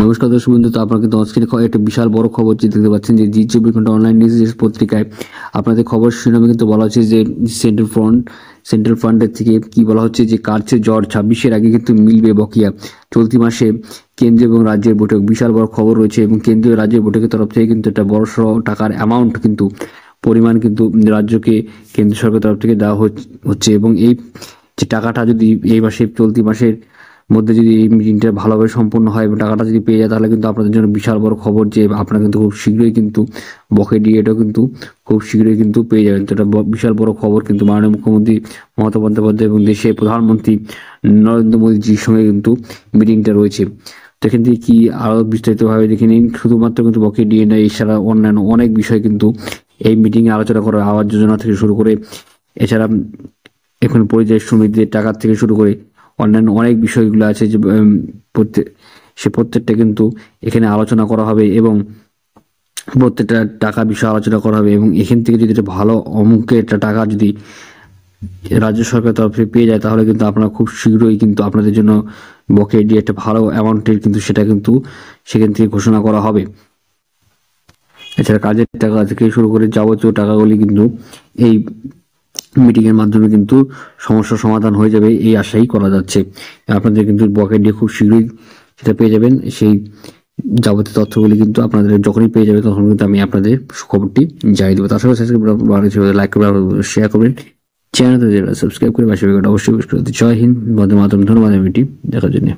নমস্কার দর্শক বন্ধু, তো আপনারা কিন্তু আজকে একটা বিশাল বড় খবর দেখতে পাচ্ছেন যে জি24 অনলাইন নিউজ পত্রিকায় আপনাদের খবর শিরোনামে কিন্তু বলা হচ্ছে যে সেন্ট্রাল ফান্ডের থেকে কি বলা হচ্ছে যে কাটছে জ্বর, 26-এর আগে কিন্তু মিলবে বকেয়া। চলতি মাসে কেন্দ্রীয় এবং রাজ্যের বৈঠক, বিশাল বড় খবর রয়েছে এবং কেন্দ্রীয় রাজ্যের বৈঠকের তরফ থেকে কিন্তু একটা বড়সড় টাকার অ্যামাউন্ট কিন্তু পরিমাণ কিন্তু রাজ্যকে কেন্দ্র সরকারের তরফ থেকে দেওয়া হচ্ছে এবং এই যে টাকাটা যদি এই মাসে চলতি মাসের মধ্যে যদি এই মিটিংটা ভালোভাবে সম্পন্ন হয় এবং টাকাটা যদি পেয়ে যায় তাহলে কিন্তু আপনাদের জন্য বিশাল বড় খবর যে আপনারা কিন্তু খুব শীঘ্রই কিন্তু বকেয়া ডিএটাও কিন্তু খুব শীঘ্রই কিন্তু পেয়ে যাবেন। তো এটা বিশাল বড় খবর কিন্তু মাননীয় মুখ্যমন্ত্রী মমতা বন্দ্যোপাধ্যায় এবং দেশের প্রধানমন্ত্রী নরেন্দ্র মোদীজির সঙ্গে কিন্তু মিটিংটা রয়েছে। তো এখান থেকে কি আরও বিস্তারিতভাবে দেখে নিন। শুধুমাত্র কিন্তু বকেয়া ডিএ নয়, এছাড়া অন্যান্য অনেক বিষয় কিন্তু এই মিটিংয়ে আলোচনা করা, আবাস যোজনা থেকে শুরু করে এছাড়া এখন পরিযায়ী শ্রমিকদের টাকা থেকে শুরু করে অন্যান্য অনেক বিষয়গুলো আছে যে প্রত্যেকটা কিন্তু এখানে আলোচনা করা হবে এবং প্রত্যেকটা টাকা বিষয়ে আলোচনা করা হবে এবং এখান থেকে যদি একটা ভালো অঙ্কের একটা টাকা যদি রাজ্য সরকারের তরফে পেয়ে যায় তাহলে কিন্তু আপনারা খুব শীঘ্রই কিন্তু আপনাদের জন্য বকেয়া দিয়ে একটা ভালো অ্যামাউন্টের কিন্তু সেটা কিন্তু সেখান থেকে ঘোষণা করা হবে। এছাড়া কাজের টাকা থেকে শুরু করে যাবতীয় টাকাগুলি কিন্তু এই মিটিংয়ের মাধ্যমে কিন্তু সমস্যার সমাধান হয়ে যাবে এই আশাই করা যাচ্ছে। আপনাদের কিন্তু বকেয়া দিয়ে খুব শীঘ্রই সেটা পেয়ে যাবেন। সেই যাবতীয় তথ্যগুলি কিন্তু আপনাদের যখনই পেয়ে যাবে তখন কিন্তু আমি আপনাদের খবরটি জানিয়ে দেবো। তার সাথে লাইক করবেন, শেয়ার করবেন, চ্যানেলটা সাবস্ক্রাইব করে পাশে অবশ্যই। জয় হিন্দ, বন্দে মাতরম। ধন্যবাদ ভিডিওটি দেখার জন্য।